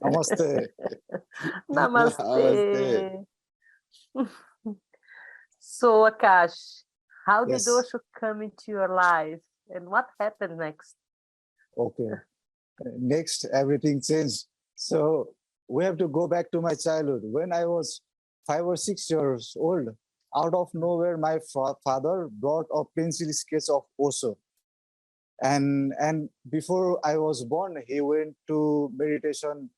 Namaste. Namaste. Namaste. So, Akash, how did Yes. Osho come into your life and what happened next? Okay. Next, everything changed. So we have to go back to my childhood. When I was 5 or 6 years old, out of nowhere, my father brought a pencil sketch of Osho. And before I was born, he went to meditation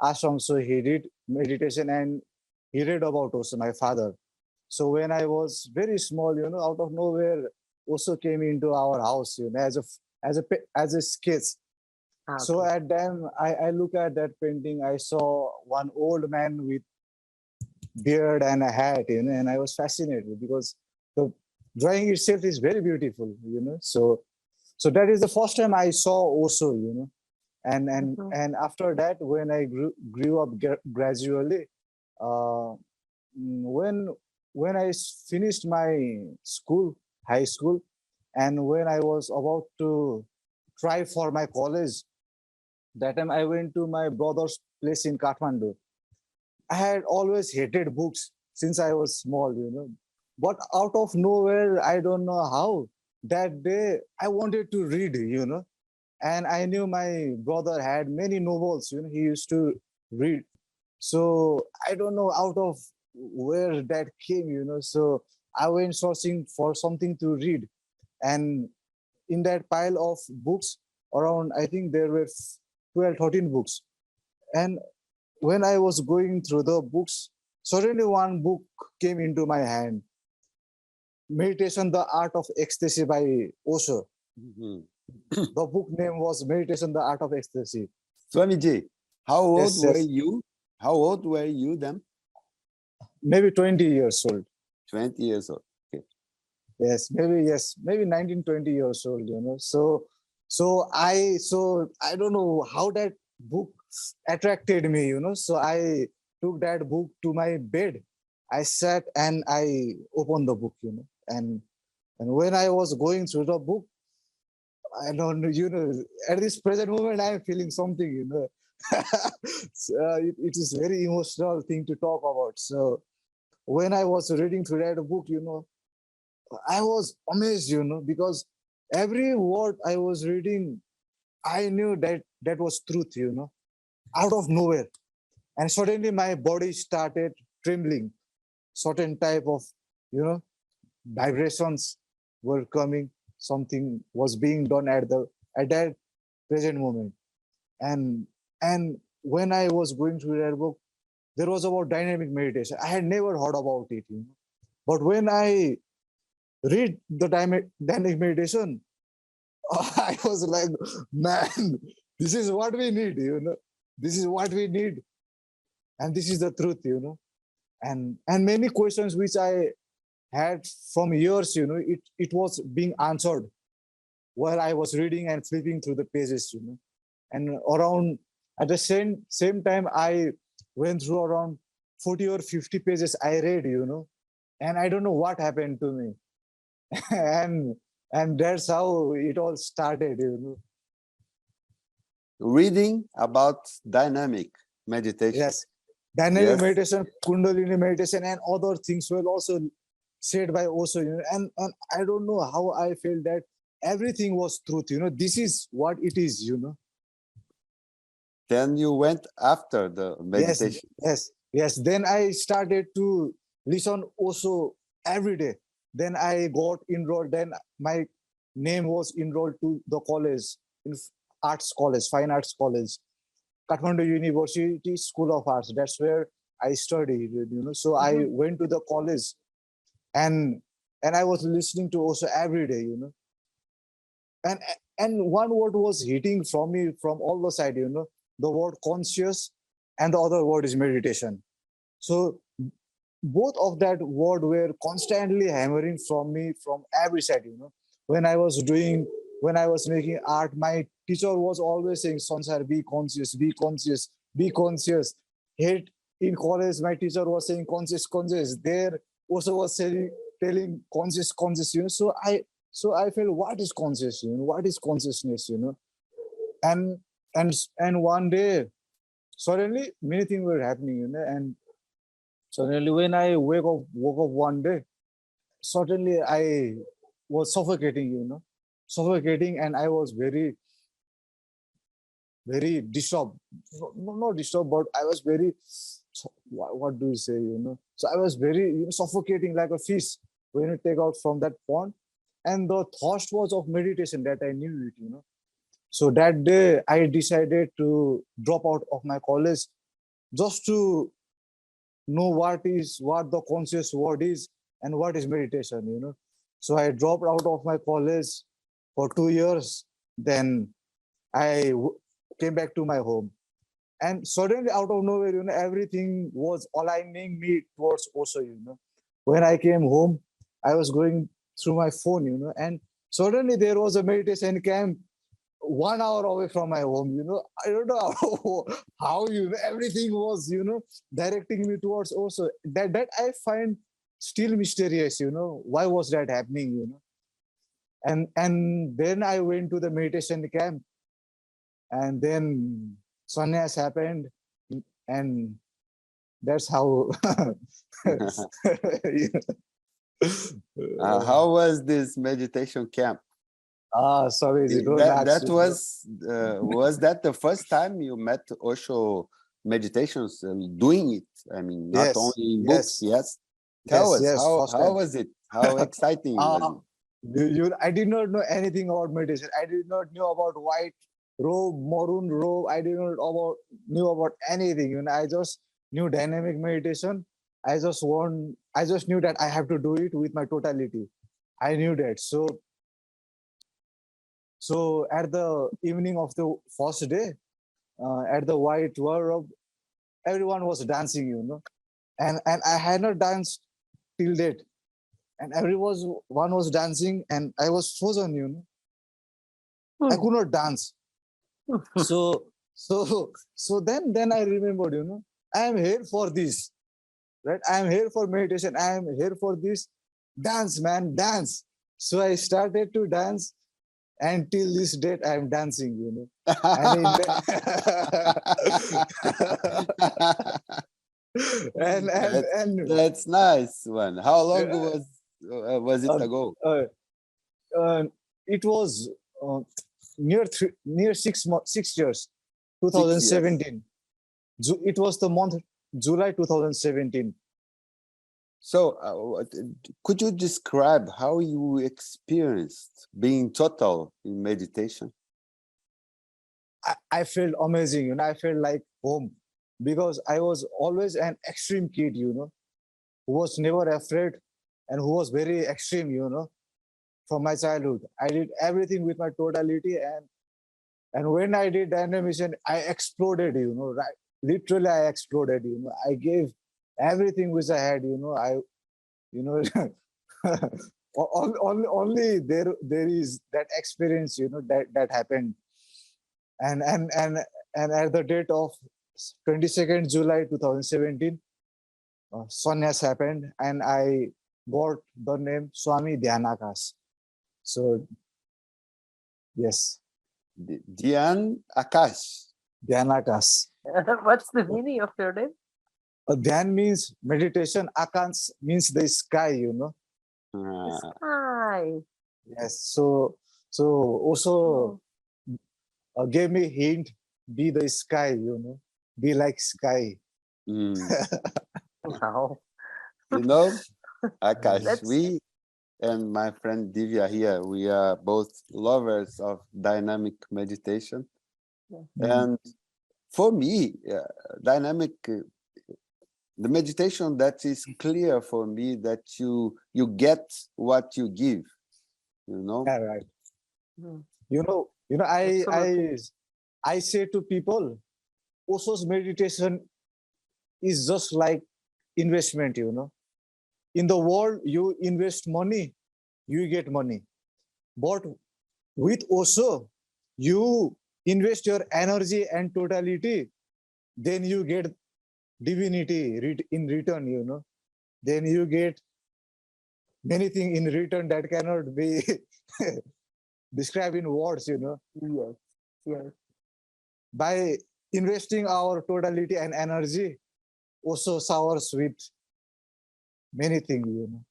ashram. So he did meditation and he read about Osho, my father. So when I was very small, out of nowhere, Osho came into our house, as a sketch. So Okay. at them, I look at that painting. I saw one old man with beard and a hat, and I was fascinated because the drawing itself is very beautiful. So that is the first time I saw Osho, and and Mhm. and after that, when I grew up gradually, uh, when I finished my school, high school, and when I was about to try for my college, that time I went to my brother's place in Kathmandu. I had always hated books since I was small. But out of nowhere, I don't know how, that day I wanted to read. And I knew my brother had many novels, he used to read. So I don't know out of where that came. So I went searching for something to read. And in that pile of books, around, I think there were 12, 13 books. And when I was going through the books, suddenly one book came into my hand, Meditation, the Art of Ecstasy by Osho. Mhm. The book name was Meditation, the Art of Ecstasy. Swamiji, how old Yes, were yes. you? How old were you then? Maybe 20 years old. 20 years old. Okay. Yes, maybe 19, 20 years old. So I don't know how that book attracted me. So I took that book to my bed. I sat and I opened the book. And when I was going through the book, I don't know, at this present moment, I am feeling something. So, it is very emotional thing to talk about. So when I was reading through that book, I was amazed, because every word I was reading, I knew that that was truth, out of nowhere. And suddenly my body started trembling. Certain type of, you know, vibrations were coming. Something was being done at that present moment. And and when I was going through that book, there was about dynamic meditation. I had never heard about it. But when I read the dynamic meditation, I was like, man, this is what we need. This is what we need. And this is the truth. And many questions which I had from years, it was being answered while I was reading and flipping through the pages. And around at the same time, I went through around 40 or 50 pages I read, and I don't know what happened to me. and and that's how it all started. Reading about dynamic meditation. Yes, dynamic Yes. meditation, Kundalini meditation, and other things were also said by Osho. And I don't know how I felt that everything was truth. This is what it is. Then you went after the Yes, meditation. yes. Then I started to listen Osho every day. Then I got enrolled. Then my name was enrolled to the college, in arts college, fine arts college, Kathmandu University School of Arts. That's where I studied. So I Mhm. went to the college, and and I was listening to Osho every day. And and one word was hitting from me from all the side. The word conscious, and the other word is meditation. So both of that word were constantly hammering from me from every side. When I was doing, when I was making art, my teacher was always saying, Sansar, be conscious, be conscious, be conscious. Hate in college, my teacher was saying conscious, conscious. There also was saying, telling conscious, conscious. So I felt, what is conscious? What is consciousness? And And one day, suddenly many things were happening, and suddenly when I woke up one day, suddenly I was suffocating, suffocating, and I was very, very disturbed. Not disturbed, but I was very, what do you say, So I was very, suffocating like a fish when you take out from that pond. And the thought was of meditation that I knew it. So that day I decided to drop out of my college just to know what the conscious word is and what is meditation. So I dropped out of my college for 2 years. Then I came back to my home. And suddenly out of nowhere, everything was aligning me towards Osho. When I came home, I was going through my phone, and suddenly there was a meditation camp 1 hour away from my home. I don't know how everything was, directing me towards Osho. That I find still mysterious. Why was that happening? And then I went to the meditation camp, and then sannyas happened, and that's how. How was this meditation camp? Sorry, don't That ask. was that the first time you met Osho meditations and doing it? I mean, not Yes, only in books. Yes. Tell yes, us yes. First how time. was it? How exciting was Uh, it? I did not know anything about meditation. I did not know about white robe, maroon robe. I did not knew about anything. I just knew dynamic meditation. I just knew that I have to do it with my totality. I knew that. So at the evening of the first day, at the white robe, everyone was dancing. And I had not danced till date. And one was dancing, and I was frozen. I could not dance. So then I remembered, I am here for this, right? I am here for meditation. I am here for this. Dance, man, dance. So I started to dance, and till this date I am dancing. And in and That's nice one. How long uh, was it ago? uh, uh, it was uh, near 6 years, 6 years. 2017. It was the month July 2017. So, could you describe how you experienced being total in meditation? I felt amazing. I felt like home because I was always an extreme kid, who was never afraid and who was very extreme, from my childhood. I did everything with my totality, and when I did dynamism, I exploded, right? Literally, I exploded. I gave everything which I had. You know, only there is that experience, that happened, and at the date of 22nd July 2017, sannyas happened, and I got the name Swami Dhyanakas. So yes, Dhyan Akash. Dhyanakas. What's the meaning of your name? Dhyan means meditation. Akans means the sky. Uh, Hi. Yes. So also gave me hint. Be the sky. Be like sky. mm. Wow. Akash, That's we and my friend Divya here, we are both lovers of dynamic meditation. And for me, dynamic, the meditation that is clear for me that you get what you give, Yeah, right. mm, You know, I absolutely. I say to people, Osho's meditation is just like investment. In the world, you invest money, you get money. But with Osho, you invest your energy and totality, then you get divinity in return. Then you get many things in return that cannot be described in words. Yes. Yes. by investing our totality and energy, also showers with many things, you know.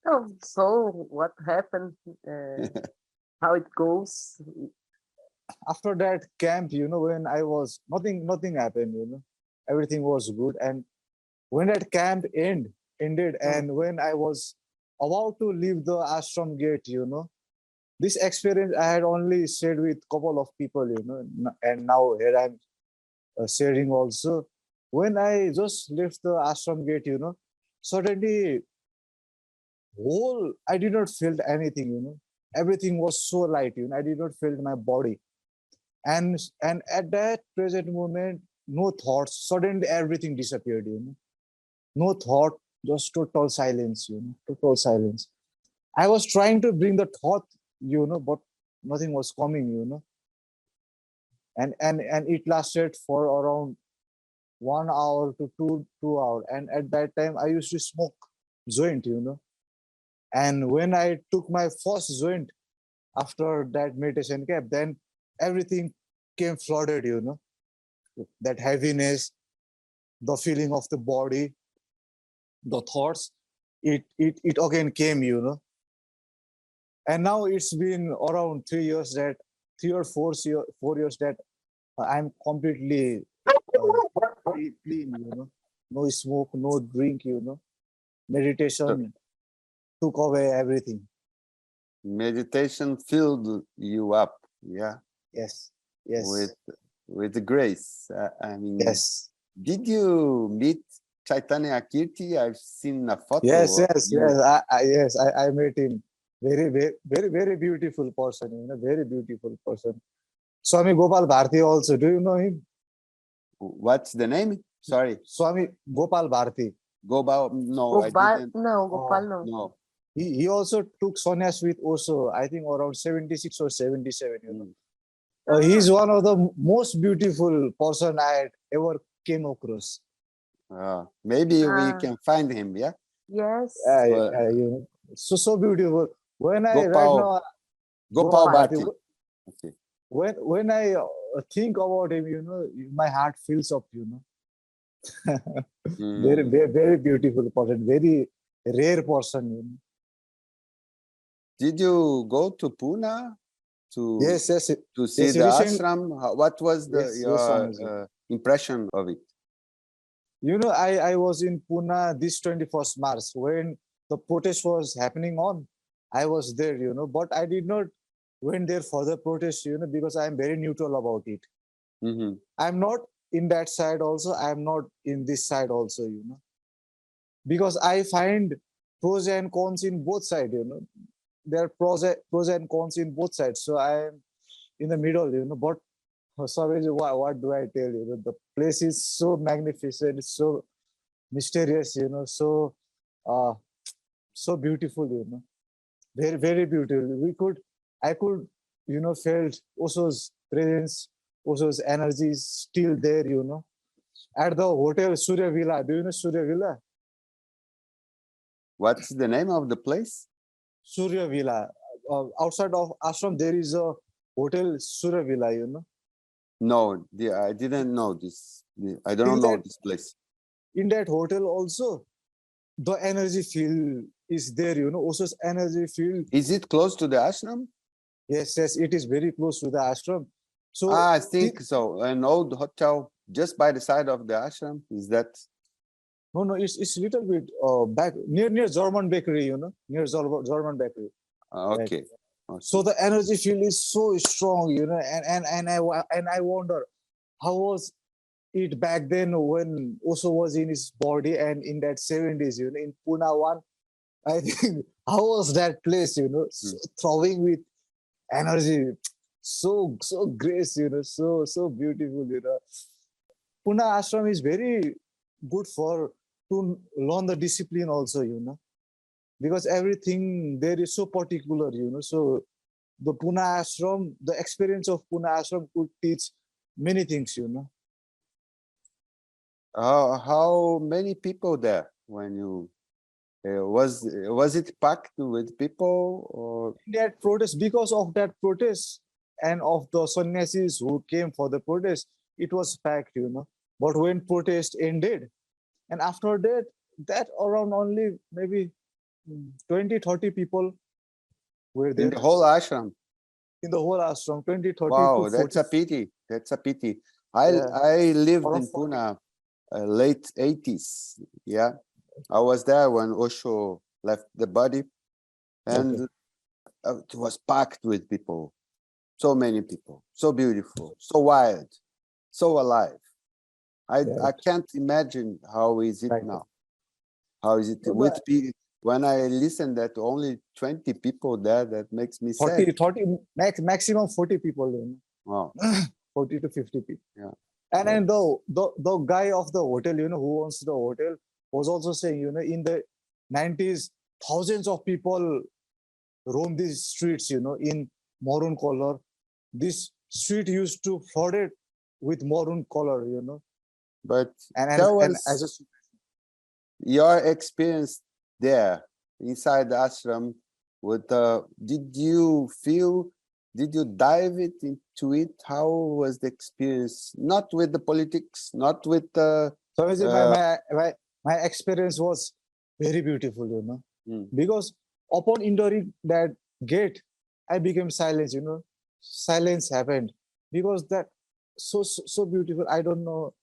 Oh, so what happened? How it goes? After that camp, you know, when I was nothing happened, you know, everything was good. And when that camp ended, Mm. and when I was about to leave the ashram gate, you know, this experience I had only shared with couple of people, you know, and now here I'm sharing also. When I just left the ashram gate, you know, suddenly whole I did not feel anything, you know. Everything was so light, you know. I did not feel my body, and at that present moment, no thoughts. Suddenly, everything disappeared, you know. No thought, just total silence, you know. Total silence. I was trying to bring the thought, you know, but nothing was coming, you know. And it lasted for around 1 hour to two hour. And at that time, I used to smoke joint, you know. And when I took my first joint after that meditation camp, then everything came flooded, you know. That heaviness, the feeling of the body, the thoughts, it again came, you know. And now it's been around 3 years that 4 years that I'm completely clean, you know. No smoke, no drink, you know. So Meditation took away everything. meditation filled you up, yeah, Yes, with yes, with the grace. I mean, yes, did you meet Chaitanya Kirti? I've seen a yes, photo of yes, you. yes. I met him. Very beautiful person. You know, very beautiful person. Swami Gopal Bharti also. Do you know him? What's the name? Sorry, Swami Gopal Bharti. Gopal. No, I Gopal? didn't. No, Gopal, Oh, no. No. he also took sannyas with Osho, I think around 76 or 77, you know. Mm. He's Ah, one of the most beautiful person I had ever came across. Maybe we ah, can find him. Yeah. yes. Well, You know, so beautiful. When I right Gopal now Gopal Gopal Gopal. Bharti, Bhatti. Okay. when I think about him, you know, my heart fills up, you know. Mm. Very beautiful person, very rare person, you know. Did you go to Pune to Yes, yes, to see yes. the Recent, ashram? What was the yes, yes, your Swamiji. impression of it? You know, I was in Pune this 21st March when the protest was happening on. I was there, you know, but I did not went there for the protest, you know, because I am very neutral about it. Mm-hmm. I'm not in that side also. I'm not in this side also, you know, because I find pros and cons in both sides, you know. There are pros and cons in both sides. So I am in the middle, you know. But Savage, what do I tell you? The place is so magnificent, it's so mysterious, you know, uh, so beautiful, you know, very beautiful. I could, you know, felt Osho's presence, Osho's energy is still there, you know. At the hotel Surya Villa, do you know Surya Villa? What's the name of the place? Surya Villa. Outside of ashram, there is a hotel Surya Villa, you know. No, I didn't know this. I In don't know that this place. in that hotel also, the energy field is there, you know. Also, energy field. Is it close to the ashram? Yes, yes, it is very close to the ashram. So, I think so. An old hotel just by the side of the ashram. Is that no, no, it's little bit back near German bakery, you know, near German bakery. Right. okay? So Okay. the energy field is so strong, you know, and I wonder how was it back then when Osho was in his body and in that 70s, you know, in Pune one. I think how was that place, you know, so Mm. throwing with energy, so grace, you know, so beautiful, you know. Pune ashram is very good for to learn the discipline also, you know, because everything there is so particular, you know. So the Pune ashram, the experience of Pune ashram could teach many things, you know. How many people there when you Was it packed with people or That protest, because of that protest and of the sannyasis who came for the protest, it was packed. But when protest ended, and after that, that around only maybe 20, 30 people were in there the whole ashram? in the whole ashram, 20, 30 to Wow, that's 40. a pity. That's a pity. Yeah, I lived around in 40. Pune, late 80s. Yeah, I was there when Osho left the body, Okay. and it was packed with people. So many people, so beautiful, so wild, so alive. I Right. can't imagine how is it Right. now. How is it No, with but people? When I listen that only 20 people there, that makes me sad. 30, maximum 40 people. Wow. 40 to 50 people. Yeah. And That, then the guy of the hotel, who owns the hotel, was also saying, in the 90s, thousands of people roam these streets, in maroon color. This street used to flooded with maroon color. but And and tell and as us a your experience there inside the ashram. With did you feel? Did you dive into it? How was the experience? Not with the politics, not with the. so I say Uh, my experience was very beautiful. mm, Because upon entering that gate, I became silence. Silence happened because that so beautiful. I don't know,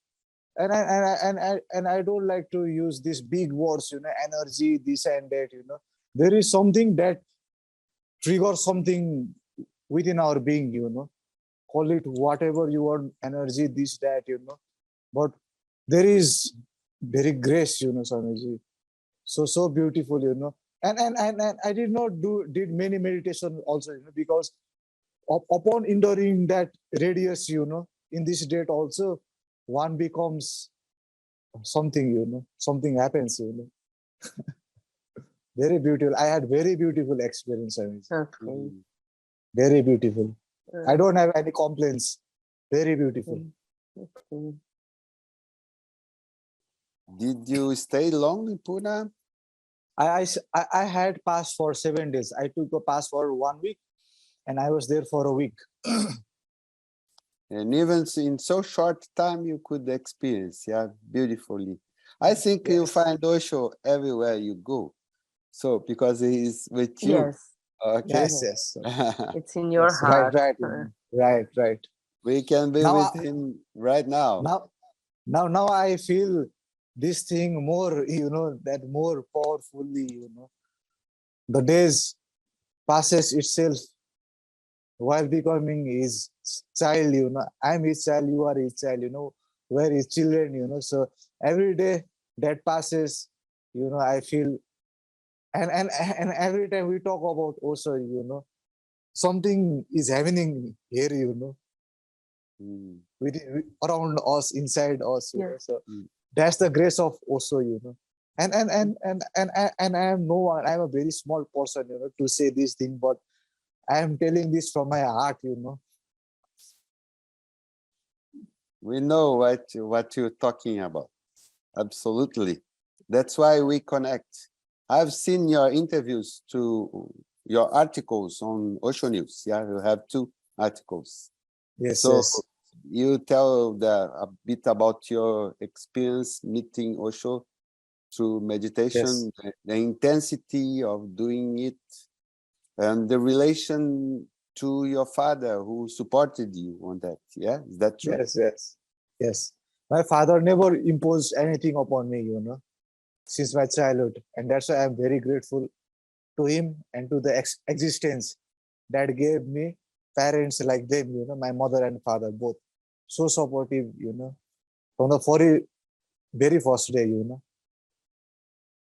and I don't like to use these big words, energy, this and that. There is something that triggers something within our being. Call it whatever you want, energy, this, that. But there is very grace, Swamiji. So beautiful. And I did many meditation also, because upon entering that radius, in this date also, one becomes something, something happens. Very beautiful. I had very beautiful experience, Swamiji. Okay. mm. Very beautiful. I Uh, don't have any complaints. Very beautiful. okay. Did you stay long in Pune? I had pass for 7 days. I took a pass for 1 week, and I was there for a week. And even in so short time, you could experience, yeah, beautifully. I think you Yes. find Osho everywhere you go. So because he is with you, Yes, okay, Yes, yes, it's in your yes. Right, heart. right, right, right. we can be Now, with him right now. now I feel this thing more, that more powerfully. The days passes itself while becoming his child. I'm his child, you are his child. We're his children. So every day that passes, I feel, and every time we talk about Osho, something is happening here, Mm, around us, inside us. Yes. So mm. that's the grace of Osho. And I am no one. I'm a very small person, to say this thing, but I am telling this from my heart. We know what you're talking about. Absolutely. That's why we connect. I've seen your interviews to your articles on Osho News. Yeah, you have 2 articles. Yes, So yes, you tell a bit about your experience meeting Osho through yes, meditation, the intensity of doing it, and the relation to your father who supported you on that. Yeah, is that true? yes. My father never imposed anything upon me, since my childhood, and that's why I'm very grateful to him and to the existence that gave me parents like them, my mother and father both. So supportive, from the very first day,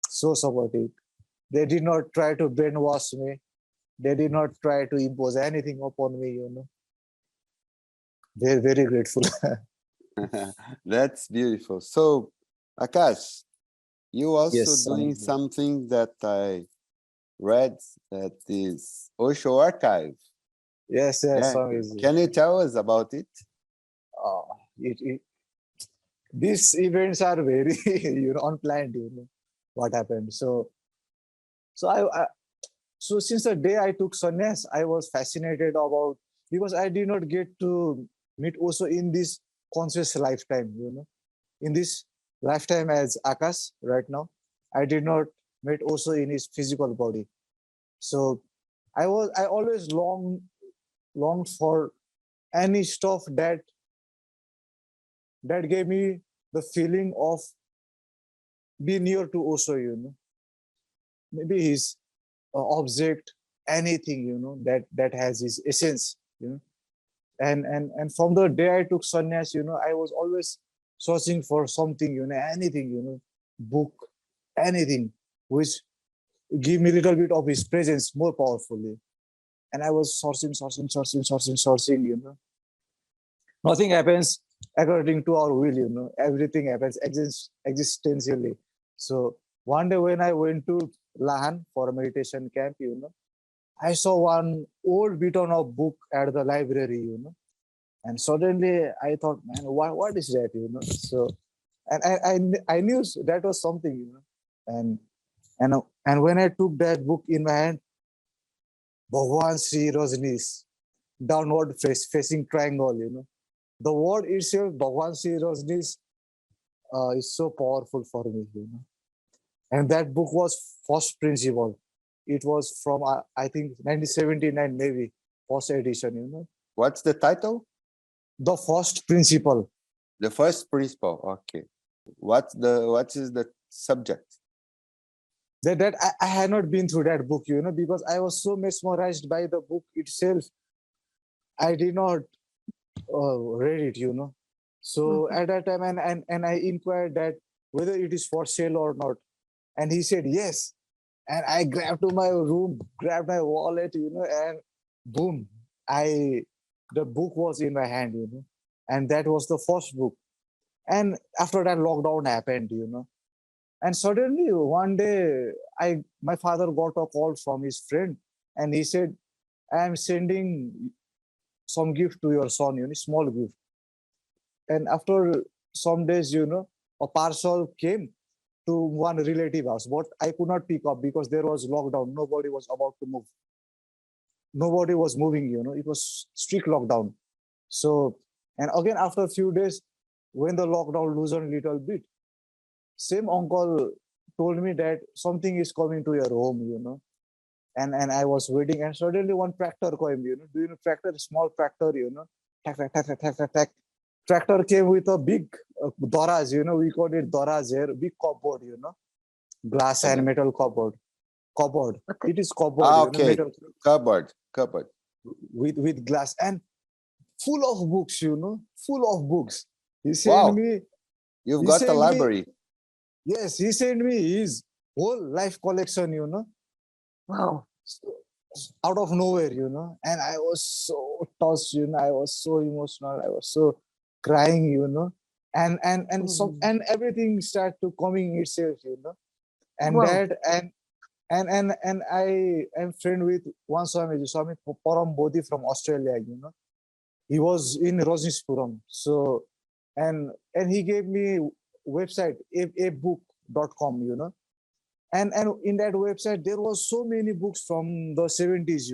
so supportive. They did not try to brainwash me. They did not try to impose anything upon me. Very, very grateful. That's beautiful. So, Akash, you also Yes, doing something that I read that is Osho Archive. yes, Yeah. amazing. Can you tell us about it? Uh, these events are very, unplanned, what happened. So So so since the day I took sannyas, I was fascinated about, because I did not get to meet Osho in this conscious lifetime, in this lifetime as Akash right now. I did not meet Osho in his physical body. So I always longed for any stuff that gave me the feeling of being near to Osho, maybe his object, anything, that has his essence, and from the day I took sannyas, I was always searching for something, anything, book, anything, which give me a little bit of his presence more powerfully. And I was searching, Nothing happens according to our will, Everything happens existentially. So one day when I went to Lahan for a meditation camp, I saw one old beaten up book at the library, and suddenly I thought, man, what is that, So, and I knew that was something, and and when I took that book in my hand, Bhagwan Sri Rajnish, downward facing triangle, The word itself, Bhagwan Sri Rajnish, is so powerful for me, And that book was first principle. It was from, I think, 1979, maybe, first edition, What's the title? The first principle. The first principle. Okay. What is the subject? That I had not been through that book, because I was so mesmerized by the book itself. I did not read it, So at that time, and I inquired that whether it is for sale or not. And he said yes. And I grabbed to my room, grabbed my wallet, and boom, the book was in my hand, And that was the first book. And after that, lockdown happened, And suddenly one day, my father got a call from his friend, and he said, I am sending some gift to your son, small gift. And after some days, a parcel came to one relative house, but I could not pick up because there was lockdown. Nobody was about to move. Nobody was moving, It was strict lockdown. So, and again, after a few days, when the lockdown loosened a little bit, same uncle told me that something is coming to your home, And I was waiting, and suddenly one tractor came, Do you know tractor? Small tractor, Tack, tack, tack, tack, tack, tack, tack. Tractor came with a big doras, we call it doras here, big cupboard, glass and metal cupboard. Cupboard. Okay. It is cupboard, Okay. metal Cupboard. with glass and full of books, full of books. He sent Wow. me. You've he got a sent me- library. Yes, he sent me his whole life collection, Wow. out of nowhere, and I was so touched, I was so emotional, I was so crying, and everything started to coming itself, and Wow. that and I am friend with one Swami Param Bodhi from Australia, he was in Rajnishpuram, so and he gave me website abook.com, and in that website there was so many books from the 70s,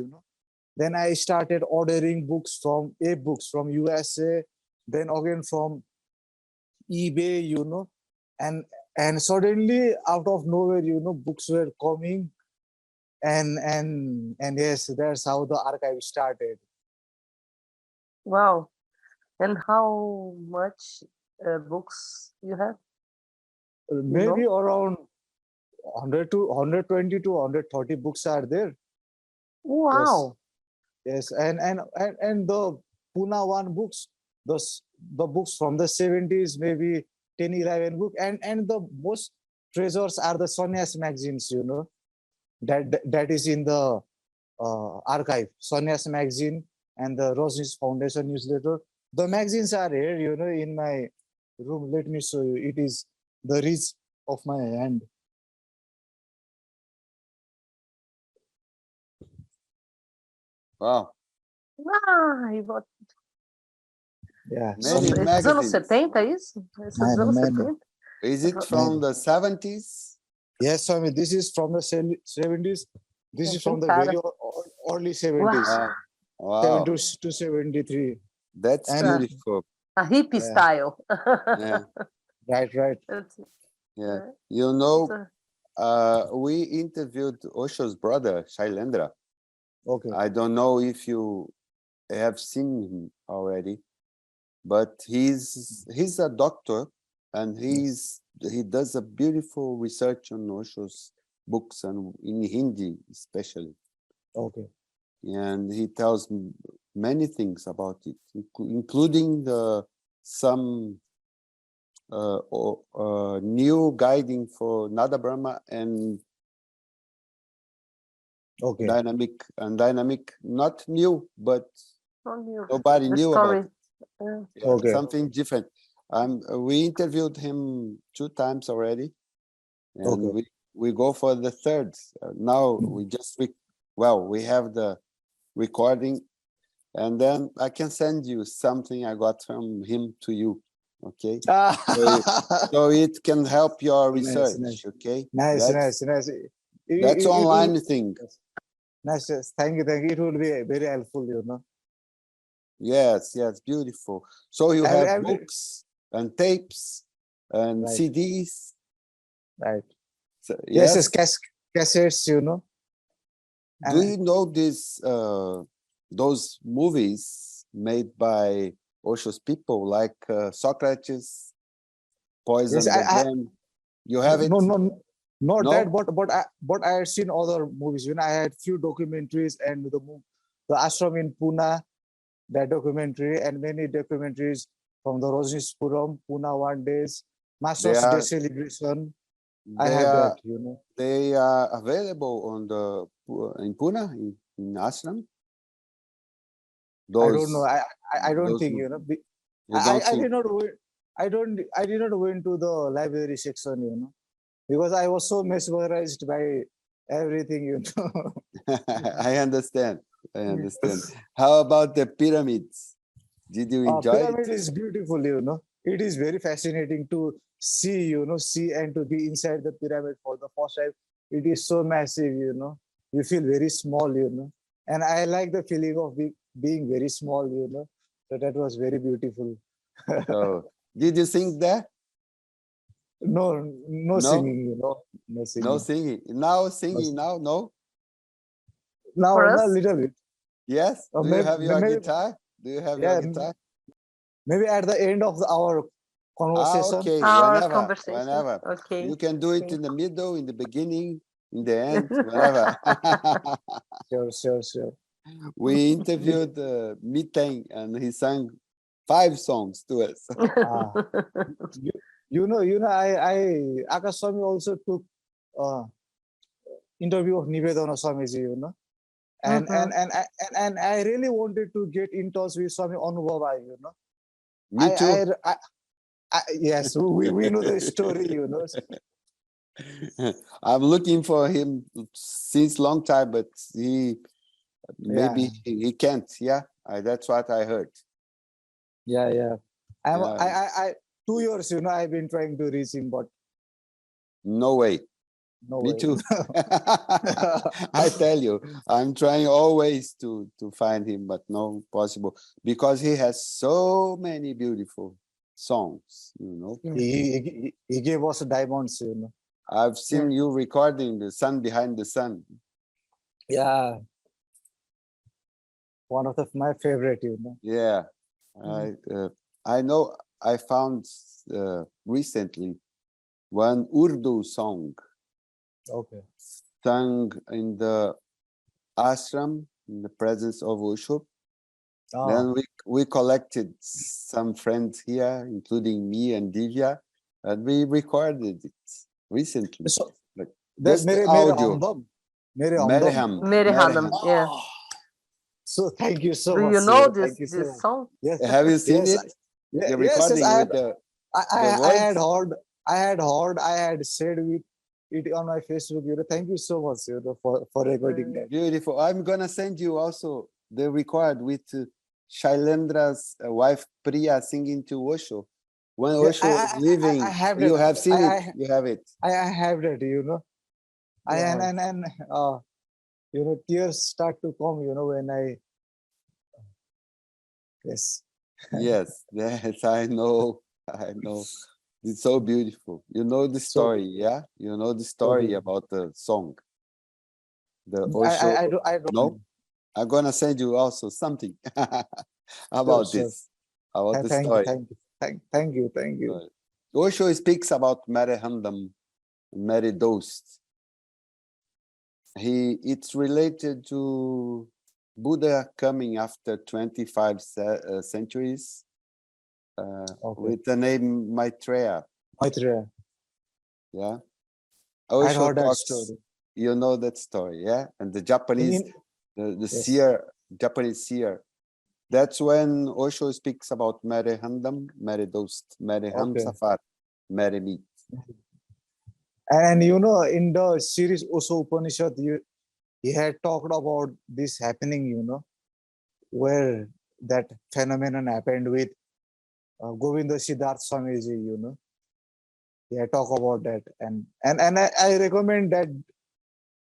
Then I started ordering books from books from USA, then again from eBay, and suddenly out of nowhere, books were coming, and yes, that's how the archive started. Wow. And how much books you have? Maybe around 100 to 120 to 130 books are there. Wow. Yes, and the Pune one books, the books from the 70s, maybe 10, 11 book, and the most treasures are the Sannyas magazines, that is in the archive, Sannyas magazine and the Rosnis Foundation newsletter. The magazines are here, in my room. Let me show you. It is the reach of my hand. Wow. Ah, Yeah, Many nossa, esses anos magazines. 70, é isso? Esses Man, anos man. 70? Is it from the 70s? Yes, Swami, this is from the 70s. This is from the Cara. very early 70s, Uau! Wow. 72 to 73. That's And beautiful. A hippie yeah, style. Yeah, right. It's, yeah. uh, You it's know, we interviewed Osho's brother, Shailendra. Okay, I don't know if you have seen him already, but he's a doctor, and he does a beautiful research on Osho's books and in Hindi especially, okay, and he tells many things about it, including some new guiding for Nada Brahma and okay. dynamic, not new, but on you. nobody The knew about story. it. Uh, Yeah, Okay. something different. We interviewed him 2 times already, and Okay. we go for the third. Now we just we have the recording, and then I can send you something I got from him to you. Okay, so it can help your Nice, research. Okay, nice. that's It will. online thing. Nice. Yes. Thank you. Thank you. It will be very helpful. Yes, beautiful. So you have Every books and tapes and right, CDs. right. So, Yes, yes. cassettes. Do And you know those movies made by Osho's people, like Socrates, yes, Poison the Gun? You have it? no, not that. No? But I had seen other movies. I had few documentaries and the ashram in Pune, that documentary, and many documentaries from the Rajneeshpuram, Pune one days, They Masters Day are celebration. I they have that. are they are available on the in Pune in Ashram. I don't know. Those I don't those think you don't I think. did not went. I did not went to the library section. Because I was so mesmerized by everything. I understand. I understand. How about the pyramids? Did you enjoy it? Pyramid is beautiful. It is very fascinating to see. See and to be inside the pyramid for the first time. It is so massive. You feel very small. And I like the feeling of being very small. So that was very beautiful. So, did you sing there? No, no No, singing. No no singing. singing. Now No singing singing. now, no. for Now, a us, little bit. Yes. Do you Maybe, have your maybe, guitar? Do you have your yeah, guitar? maybe at the end of our conversation. Okay. our Whenever, conversation. whenever. Okay. You can do it Okay. in the middle, in the beginning, in the end, whenever. Sure. We interviewed Miteng, and he sang 5 songs to us. Ah, you, Akash Swami also took uh, interview of Nivedana Swamiji, and, Mhm. and, and, and I really wanted to get in touch with Swami Anubhava, Me too. yes, we know the story, I'm looking for him since long time, but he Yeah, maybe he can't. Yeah, that's what I heard. yeah. I'm, Yeah, I 2 years, I've been trying to reach him, but no way. no Me way. too. I tell you, I'm trying always to find him, but no possible because he has so many beautiful songs. Yeah. He gave us diamonds, I've Yeah. seen you recording the Sun Behind the Sun. Yeah, one of my favorite, Yeah, I know. I found recently one Urdu song Okay. sung in the ashram in the presence of Osho. Ah, Then we collected some friends here, including me and Divya, and we recorded it recently. so Like that just the mere audio. humdum, mere humdum. Merham, Mary Hadam. Merham. Yeah. Ah, so thank you so Do you much, know Thank this you so much. song? Yes, Have you seen yes, it? The yes. recording with the I had words? heard, I had shared with it on my Facebook. Thank you so much, for recording that. Beautiful. I'm gonna send you also the record with Shailendra's wife Priya singing to Osho. When Yeah, Osho is I leaving, have you that. have seen it. You have it. I have that. And Yes. tears start to come, when I yes. Yes, yes, I know. I know. It's so beautiful. You know the So story, yeah? You know the so story beautiful. about the song, the I I, Osho. I don't I don't No, know. I'm gonna send you also something Sure, about sure. this, about the story. Thank you, thank you. Osho speaks about Marihandam, Mary Dost. It's related to Buddha coming after 25 centuries Okay. with the name Maitreya. Maitreya. Yeah. I Osho heard that talks, story. you know that story, yeah? And the In, Japanese, in the yes. Japanese seer. That's when Osho speaks about Mere Handam, Mere Dost, Mere Ham Okay. Safar, Mere Meet. And in the series also Upanishad, he had talked about this happening, where that phenomenon happened with Govinda Siddharth Swamiji, He had talked about that. And I recommend that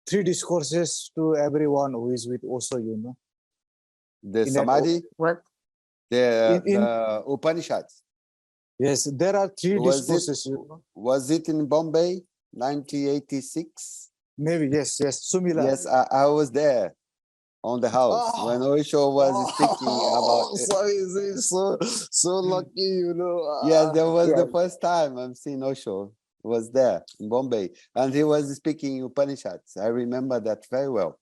three discourses to everyone who is with Osho, The In that, Samadhi, What? in the Upanishads. yes, there are three Was it discourses, was it in Bombay, 1986? Maybe, yes, Sumila. Yes, I was there on the house when Oh, Osho was speaking about oh, it. so easy, so lucky, Yes, that was yeah. the first time I've seen Osho. Was there in Bombay, and he was speaking Upanishads. I remember that very well.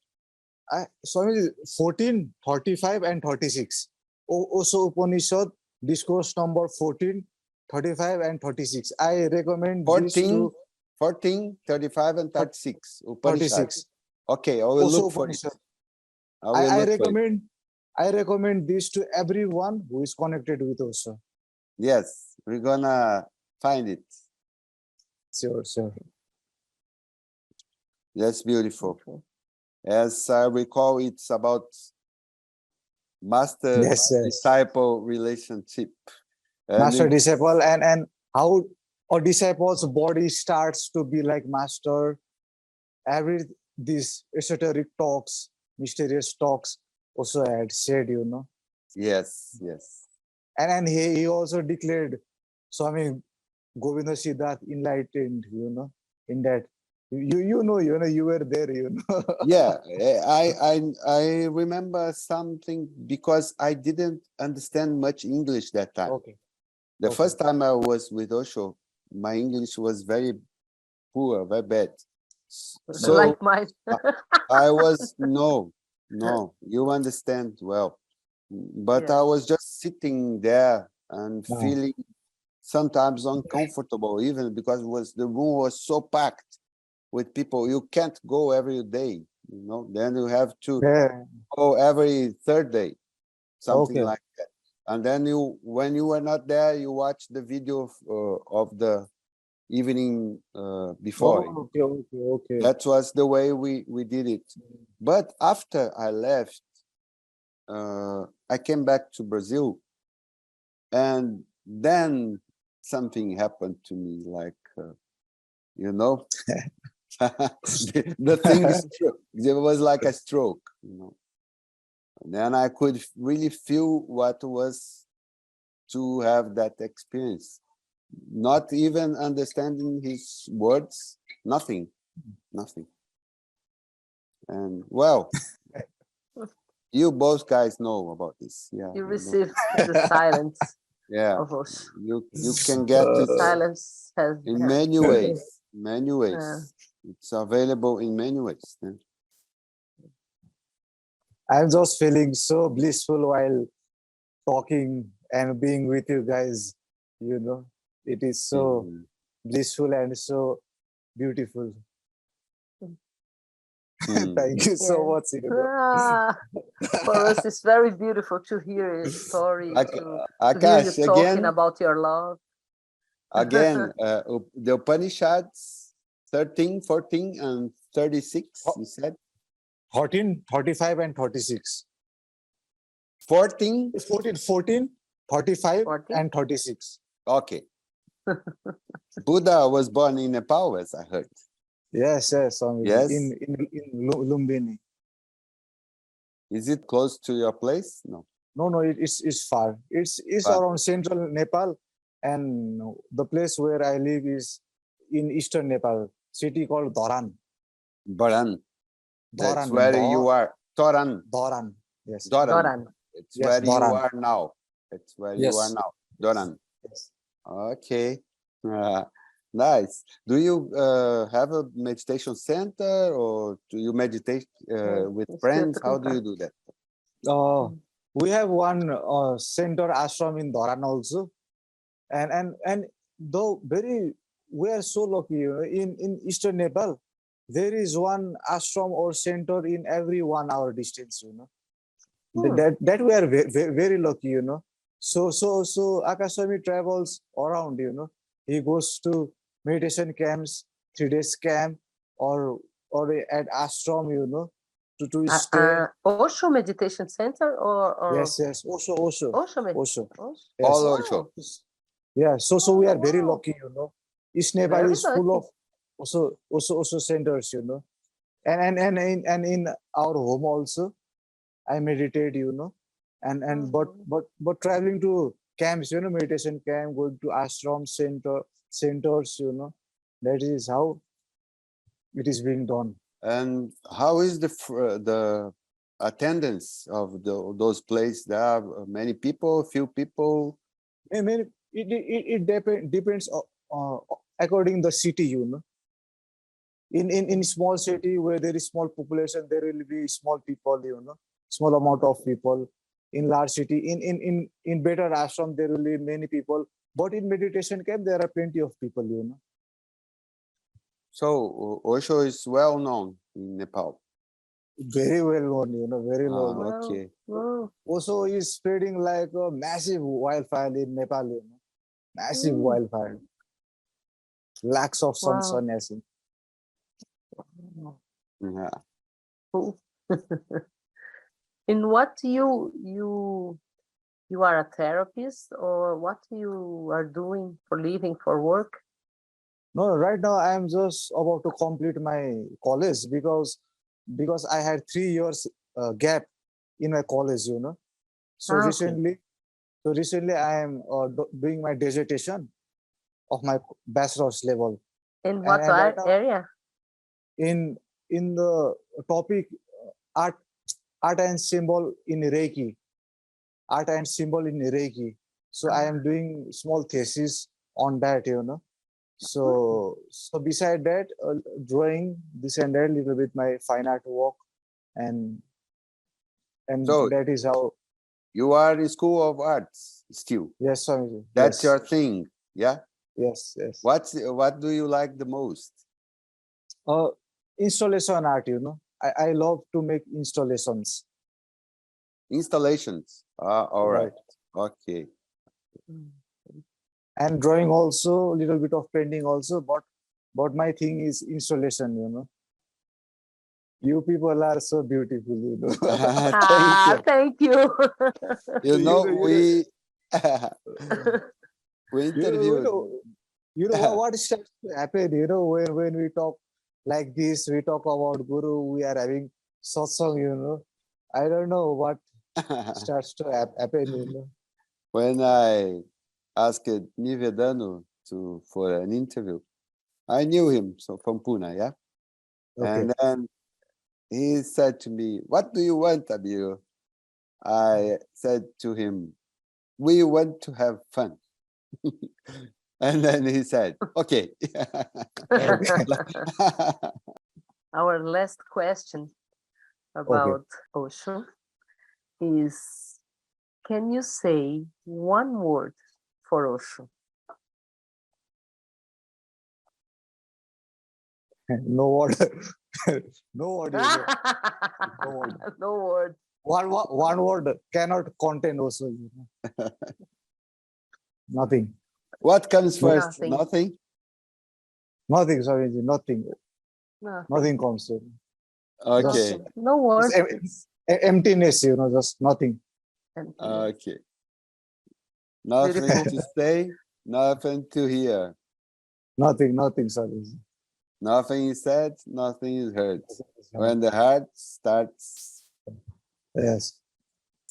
Swami, 14, 35, and 36. Also Upanishad, discourse number 14, 35, and 36. I recommend these 14, to 14, 35, and 36 36. Upanishads. Okay, I will Also look for it. Upanishad. I I, will I look for it. recommend I recommend this to everyone who is connected with Osho. Yes, we're gonna find it. Sure. That's beautiful. Okay. As I recall, it's about master Yes. disciple relationship. And Master it's disciple, and how a disciple's body starts to be like master. Every these esoteric talks, mysterious talks also had said, yes. and he also declared Swami Govinda Siddharth enlightened, in that you were there, Yeah, I remember something because I didn't understand much English that time. Okay. The Okay. first time I was with Osho, my English was very poor, very bad. So Like mine. I was no, you understand well. But I Yes. was just sitting there and Ah, feeling sometimes uncomfortable, even because the room was so packed with people. You can't go every day, Then you have to yeah. go every third day, something Okay. like that. And then when you were not there, you watch the video of the evening before. Oh, okay. That was the way we did it. But after I left, I came back to Brazil, and then something happened to me, like you know, the thing struck. There was like a stroke. And then I could really feel what was to have that experience. Not even understanding his words, nothing. And well, you both guys know about this. Yeah, You you know. received the silence Yeah, of us. you can get it Silence has in many ways. Many uh, ways. It's available in many ways. Yeah. I'm just feeling so blissful while talking and being with you guys. It is so Mhm. blissful and so beautiful. Mhm. Thank you so yeah. much. Ah, for us, it's very beautiful to hear a story, to hear you Akash, talking about your love. the Upanishads 13, 14, and 36, you said? 14, 35, and 36. 14? 14, 35, 14? and 36. Okay. Buddha was born in Nepal, as I heard. Yes, yes, Swamiji. Yes. In Lumbini. Is it close to your place? No. No, it's far. It's Far. around central Nepal, and the place where I live is in eastern Nepal, city called Dharan. Baran. That's Dharan, where you are. Toran. Dharan. Yes, Doran. Doran. It's yes, where you Dharan. are now. It's where you are Yes, now. Doran. yes. Okay. Nice. Do you have a meditation center or do you meditate with It's still friends? to How do you confirm. do that? Uh, we have one center ashram in Dharan also, and though very we are so lucky, in eastern Nepal, there is one ashram or center in every 1 hour distance. That we are very lucky. So Akaswami travels around. He goes to meditation camps, 3 days camp, or at ashram. To stay. Osho Meditation Center or Yes. Osho. Osho Osho. Osho? Yes. All Wow, Osho. Yeah. So we are very wow. lucky. East Nepal Very is full lucky. of also centers. And in our home also, I meditate. But traveling to camps, meditation camp, going to ashram centers. That is how it is being done. And how is the attendance of those places? There are many people, few people. I mean, it depends according the city. In small city where there is small population, there will be small people. Small amount of people. In large city, in better ashram, there will be many people. But in meditation camp, there are plenty of people. So Osho is well known in Nepal. Very well known. Very well known. Wow. Okay. Wow. Also, is spreading like a massive wildfire in Nepal. Massive wildfire. Lakhs of Wow. sannyasi. Yeah. Cool. In what you are a therapist or what you are doing for living, for work? No, right now I am just about to complete my college because I had 3 years gap in my college. So Okay. recently I am doing my dissertation of my bachelor's level, In and, what and right now area? in the topic art and symbol in Reiki, art and symbol in Reiki. So I am doing small thesis on that. So beside that, drawing this and that, little bit my fine art work, and So that is how. you are in School of Arts still. Yes, Swamiji. That's Yes, your thing. Yeah. yes. What do you like the most? Uh, Installation art. I love to make installations. Installations. All right. Right. Okay. And drawing also, a little bit of painting also, but my thing is installation. You people are so beautiful. Thank you. Thank you. You know, we we you know, interviewed. what starts to happen, when we talk like this, we talk about Guru, we are having satsang. I don't know what starts to happen. When I asked Nivedanu for an interview, I knew him from Pune, yeah. Okay. And then he said to me, "What do you want, Abiru?" I said to him, "We want to have fun." And then he said, "Okay." Okay. Our last question about Osho is, can you say one word for Osho? No word. No word. No word. No word. One word cannot contain also. Nothing. What comes first? Nothing. Nothing? Nothing, sorry, nothing. Nothing. Nothing comes. Okay. No word. Emptiness, just nothing. Okay. Nothing Beautiful. to say, nothing to hear. Nothing, sorry. Nothing is said, nothing is heard. When the heart starts, Yes.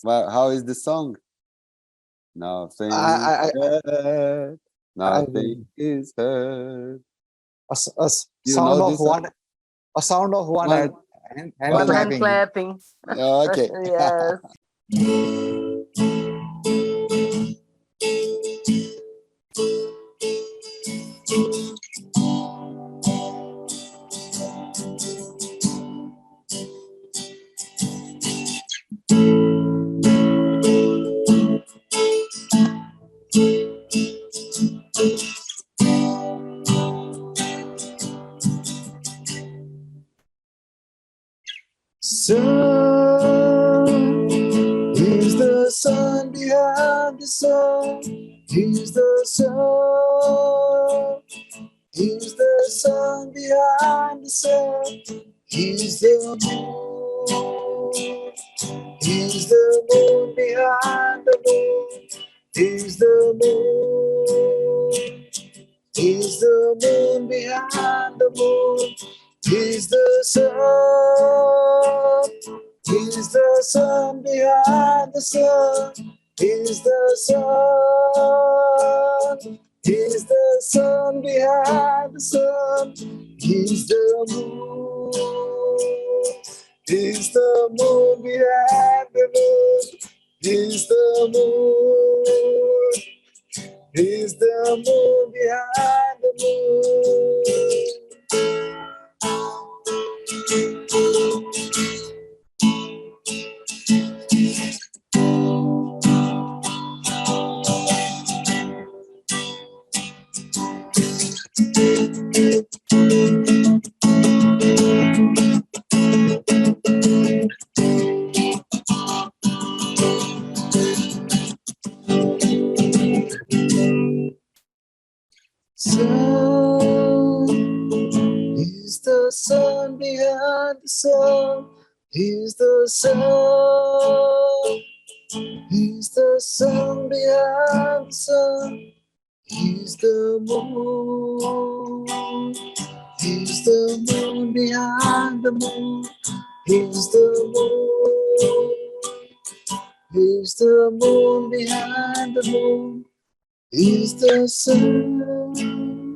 well, how is the song? Nothing is I, I, said, I, nothing is heard. a You know sound of this song? one, a sound of one One, hand One one. hand clapping. clapping. Okay. Yes. Sun, he's the sun behind the sun. He's the sun. He's the sun behind the sun. He's the moon. He's the moon behind the moon. He's the moon. He's the moon behind the moon. He's the sun. He's the sun behind the sun. He's the sun. He's the sun behind the sun. He's the moon. He's the moon behind the moon. He's the moon. He's the moon behind the sun. He's the sun behind the sun. He's the sun. He's the sun behind the sun. He's the moon. He's the moon behind the moon. He's the moon. He's the moon behind the moon. He's the sun.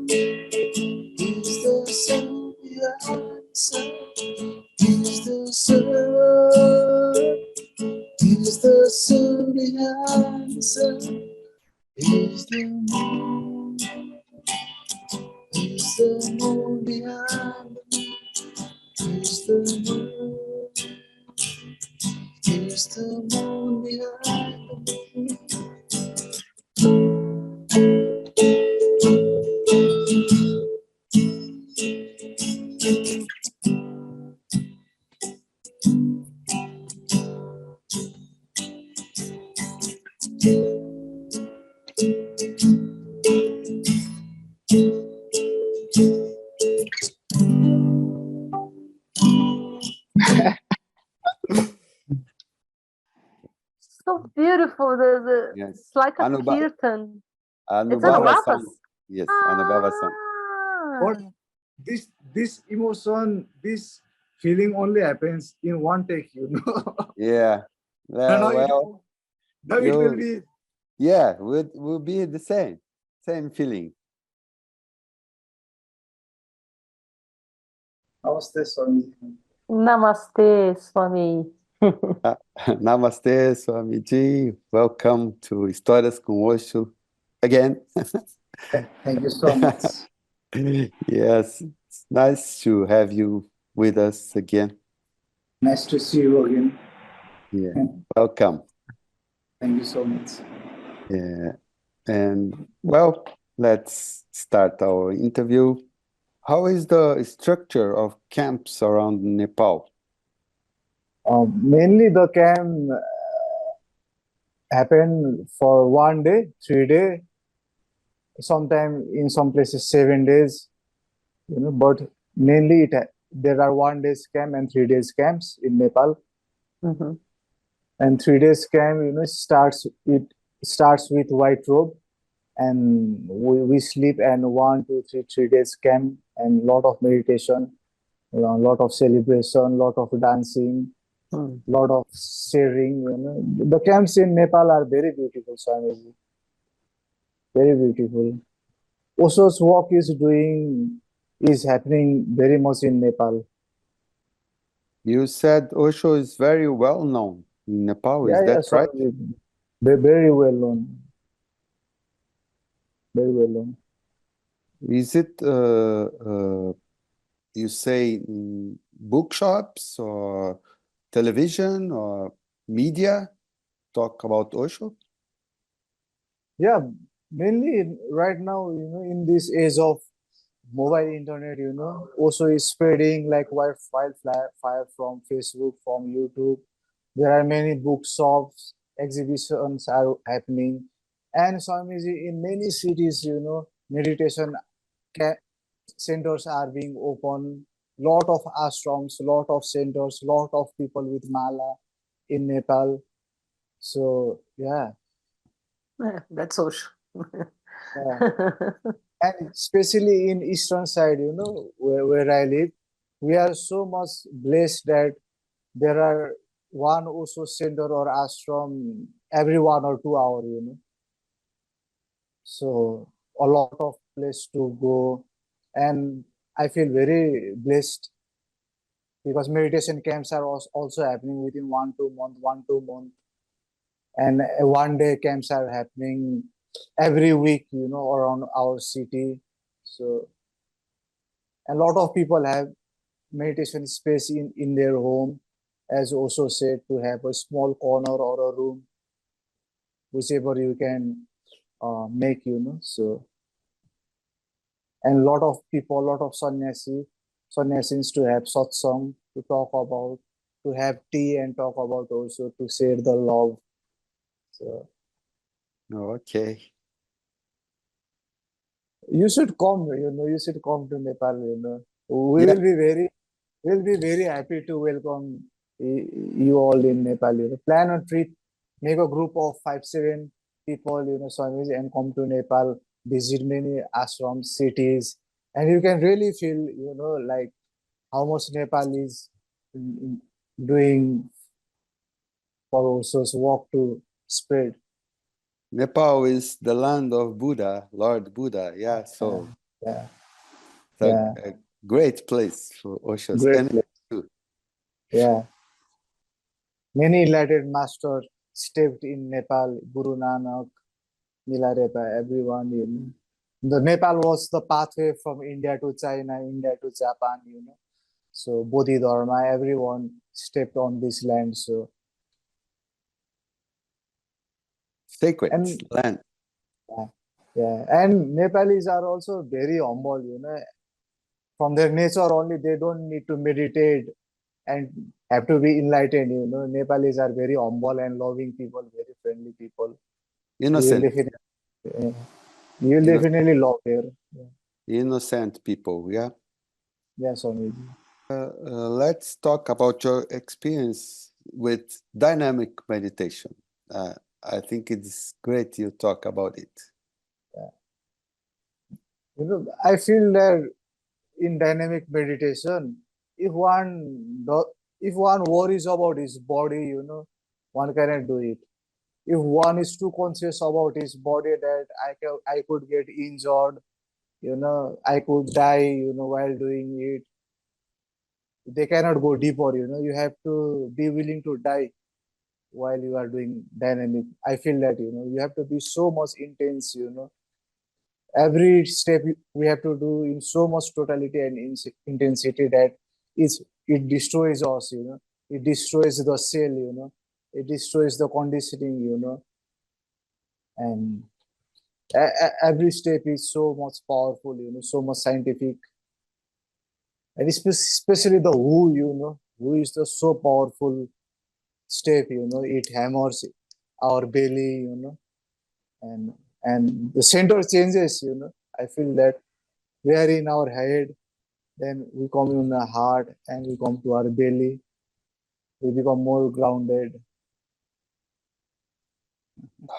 He's the sun behind the sun. He's the sun. He's the sun behind the sun. He's the moon. He's the moon behind the moon. He's the moon. He's the moon behind the moon. So beautiful. Yes. It's like a Anubhava, kirtan. It's Anubhava Anubhavas. song. Yes, Anubhava song. But Ah, this emotion, this feeling only happens in one take, you know. Yeah. And now Well, now it will you, be yeah, will be the same feeling. Namaste, Swami. Namaste, Swami. Namaste, Swamiji. Welcome to Histórias com Osho again. Thank you so much. Yes, it's nice to have you with us again. Nice to see you again. Yeah, welcome. Thank you so much. Yeah, and well, let's start our interview. How is the structure of camps around Nepal? Mainly the camp happened for 1 day, 3 day, sometime in some places 7 days, you know, but mainly there are 1 day camp and 3 days camps in Nepal. Mhm. And 3 days camp, you know, starts with white robe, and we sleep and 1, 2, 3 days camp and lot of meditation, a lot of celebration, lot of dancing, Mm. lot of sharing. The camps in Nepal are very beautiful, Swamiji. Very beautiful. Osho's work is happening very much in Nepal. You said Osho is very well known in Nepal, is Yeah, yeah, that right? Swamiji. Very well known. Very well known. Is it, you say, in bookshops or television or media talk about Osho? Yeah, mainly right now, in this age of mobile internet, also is spreading like wildfire from Facebook, from YouTube. There are many bookshops, exhibitions are happening, and Swamiji, in many cities, meditation ca- centers are being open. Lot of ashrams, lot of centers, lot of people with mala in Nepal. So yeah, Yeah, that's social. yeah. And especially in eastern side, where I live, we are so much blessed that there are one Osho center or ashram every 1 or 2 hours, so a lot of place to go, and I feel very blessed because meditation camps are also happening within 1 2 month, and 1 day camps are happening every week, around our city. So a lot of people have meditation space in their home, as also said, to have a small corner or a room, whichever you can make, so, and lot of people, lot of sannyasis to have satsang, to talk about, to have tea and talk about, also to share the love. So Okay. you should come to Nepal, we Yeah, will be very happy to welcome you all in Nepal. Plan a trip, make a group of 5 7 people, Swamiji, and come to Nepal, visit many ashrams, cities, and you can really feel, like how much Nepal is doing for Osho's work to spread. Nepal is the land of Buddha, Lord Buddha. Yeah, Yeah, so yeah, it's yeah, a great place for Osho's great energy place. too. Yeah, many enlightened masters stepped in Nepal, Guru Nanak, Milarepa, everyone, The Nepal was the pathway from India to China, India to Japan, So Bodhidharma, everyone stepped on this land. So Sacred and land. yeah, yeah, and Nepalis are also very humble, From their nature only, they don't need to meditate and have to be enlightened, Nepalis are very humble and loving people, very friendly people. You will Innocent, definitely, uh, you will inno- definitely love here. Yeah, innocent people. Yeah. yeah, Swamiji. Let's talk about your experience with dynamic meditation. Uh, I think it's great you talk about it. I feel that in dynamic meditation, if one if one worries about his body, one cannot do it. If one is too conscious about his body that I could get injured, I could die, while doing it, they cannot go deeper. You have to be willing to die while you are doing dynamic. I feel that, you have to be so much intense, every step we have to do in so much totality and intensity that it destroys us, it destroys the cell, it destroys the conditioning, and every step is so much powerful, so much scientific, and especially the who is the so powerful step, it hammers our belly, and the center changes, I feel that we are in our head, then we come in the heart and we come to our belly, we become more grounded.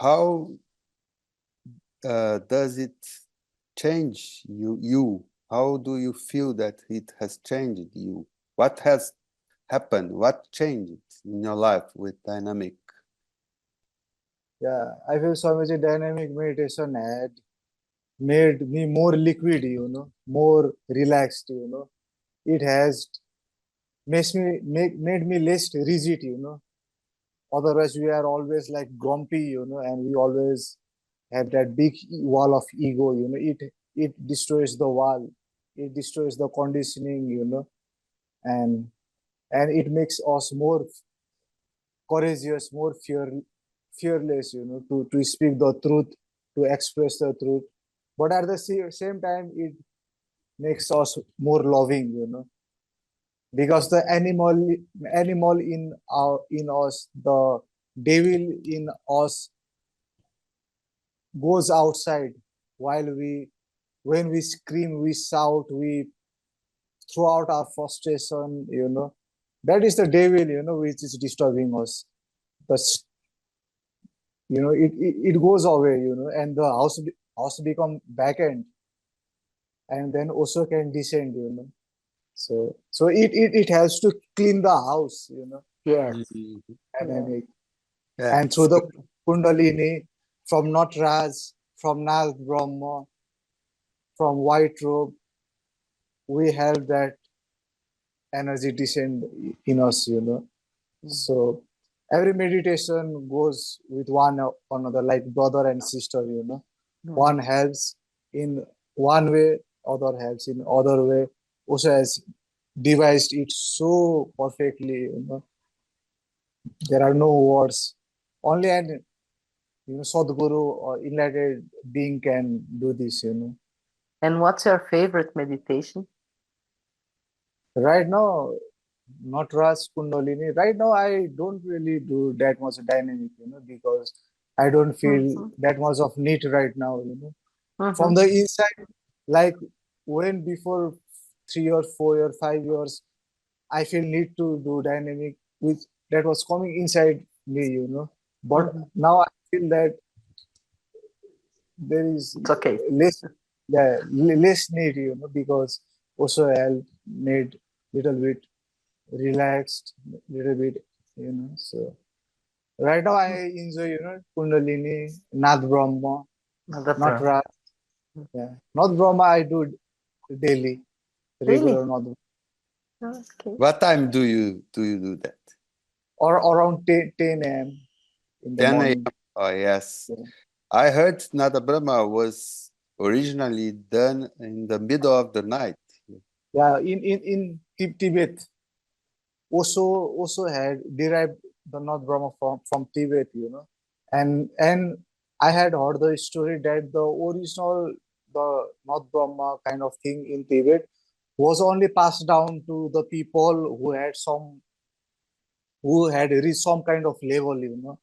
How does it change you how do you feel that it has changed you? What has happened? What changed in your life with dynamic? Yeah, I feel Swamiji dynamic meditation had made me more liquid, more relaxed, It has made me less rigid. Otherwise, we are always like grumpy, and we always have that big wall of ego, It destroys the wall, it destroys the conditioning, and it makes us more courageous, more fearless, to speak the truth, to express the truth. But at the same time, it makes us more loving, because the animal in us, the devil in us goes outside while when we scream, we shout, we throw out our frustration, that is the devil, which is disturbing us. But it goes away, and the house become back end, and then also can descend, so it has to clean the house, Yes. Mhm. dynamic. Yeah, And through the Kundalini, from Natraj, from Nag Brahma, from White Robe, we have that energy descend in us, So every meditation goes with one another, like brother and sister, One helps in one way, other helps in other way. Also has devised it so perfectly, There are no words. Only an Sadguru or enlightened being can do this, And what's your favorite meditation? Right now, not Raj Kundalini. Right now, I don't really do that much dynamic, because I don't feel that much of need right now, From the inside, like when before 3 or 4 or 5 years, I feel need to do dynamic, which that was coming inside me, But now I feel that there is It's okay. less, yeah, less need, because also I made little bit relaxed, little bit, So right now I enjoy, Kundalini, Nath Brahma, Another not problem. Ra. Yeah, Nath Brahma I do daily, Really? regular Nath, Okay. what time do you do that? or around 10 a.m. in the 10 a.m. morning. Oh yes. Yeah, I heard Nada Brahma was originally done in the middle of the night. yeah, in Tibet, also had derived the Nath Brahma from Tibet, and I had heard the story that the original the North Brahma kind of thing in Tibet was only passed down to the people who had reached some kind of level,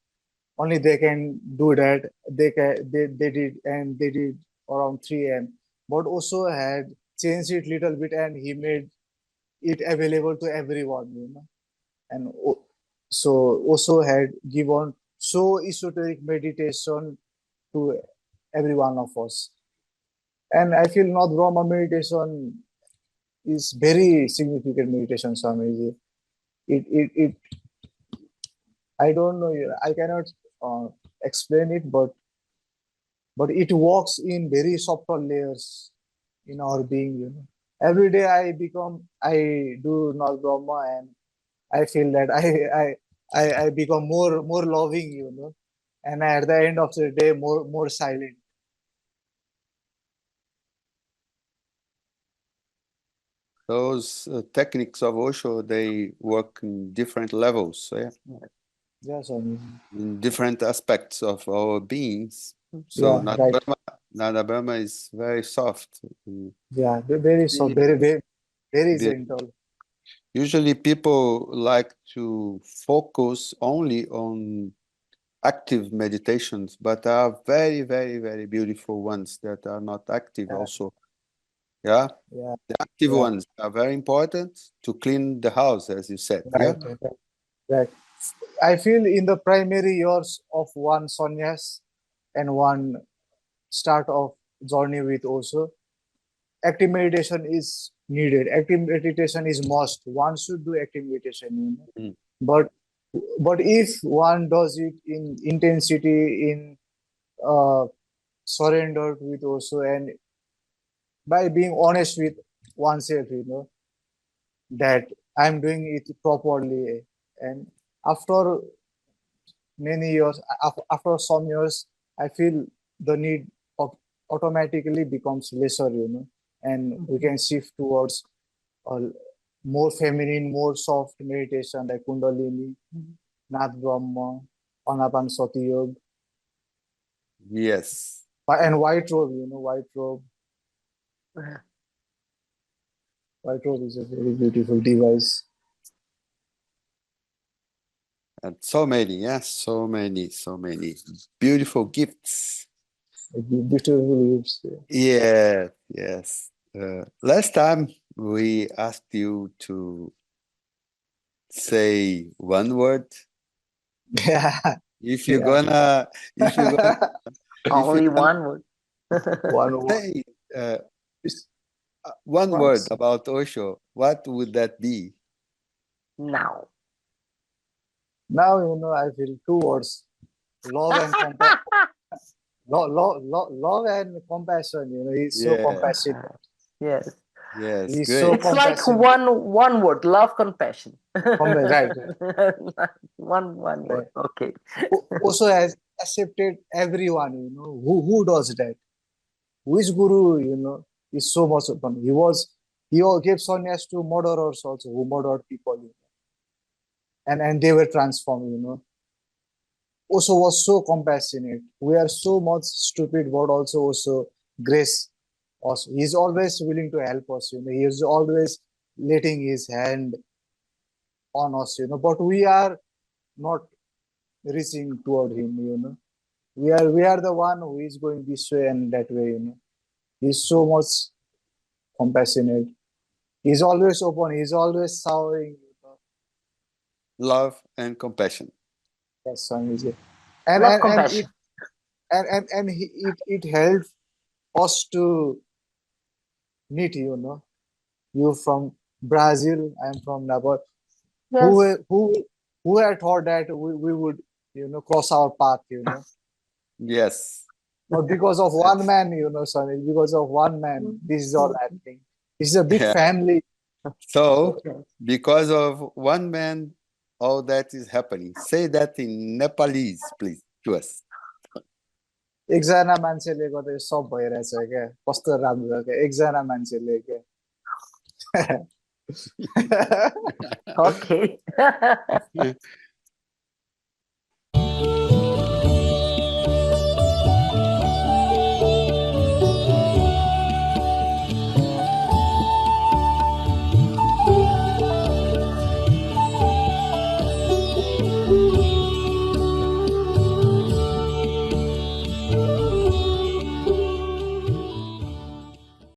Only they can do that. They did, and they did around 3 a.m. But also had changed it little bit, and he made it available to everyone, and so also had given so esoteric meditation to every one of us. And I feel North Brahma meditation is very significant meditation, Swamiji. It I don't know, I cannot explain it, but it works in very subtle layers in our being, Every day I do North Brahma, and I feel that I become more loving, and at the end of the day, more silent. Those techniques of Osho, they work in different levels, yeah? Yes, I mean, In different aspects of our beings. So yeah, right. Nada Brahma is very soft. Yeah, very so very Be- gentle. Usually people like to focus only on active meditations, but there are very, very, very beautiful ones that are not active Yeah, also. Yeah, yeah, the active yeah. ones are very important to clean the house, as you said. Yeah. Right, right. I feel in the primary years of one sannyas and one start of journey with Osho, active meditation is needed. Active meditation is must. One should do active meditation, Mm. But if one does it in intensity, in uh, surrendered with also, and by being honest with oneself, that I'm doing it properly, and after many years, after some years, I feel the need of automatically becomes lesser, and we can shift towards a more feminine, more soft meditation like Kundalini, Nath Brahma, Anapanasati Yoga, Yes. and white robe, Yeah. white robe is a very beautiful device. And so many, yes, so many beautiful gifts. Beautiful gifts. Yeah, yes. Last time we asked you to say one word. Yeah. If you're Yeah. gonna, if you're gonna, if Only you're gonna one word. One word. say It's one word once. about Osho, what would that be? Now. Now, I feel two words: love and compassion. Love and compassion. He's so Yeah, compassionate. Yes. yes, He's so great. It's like compassionate. one word, love, compassion. Right. One word. Right. Okay. Also has accepted everyone, who does that. Which guru, is so much open. He all gave sannyas to murderers also, who murdered people, and they were transformed, Also was so compassionate. We are so much stupid, but also grace. Also, he's always willing to help us, He is always letting his hand on us, But we are not reaching toward him, We are the one who is going this way and that way, He's so much compassionate. He's always open. He's always showering. Love and compassion. Yes, Swamiji. And Love, and and it compassion. it helped us to meet, You from Brazil, I'm from Nepal. Who Yes. were- who who had thought that we would, cross our path, Yes, But because of one yes. man, Swami, because of one man, this is all happening. It's a big Yeah. family. So, Yes. because of one man, all that is happening. Say that in Nepalese, please, to us. एकजना मान्छेले गर्दा यो सब भइरहेछ क्या कस्तो राम्रो क्या एकजना मान्छेले क्या Okay.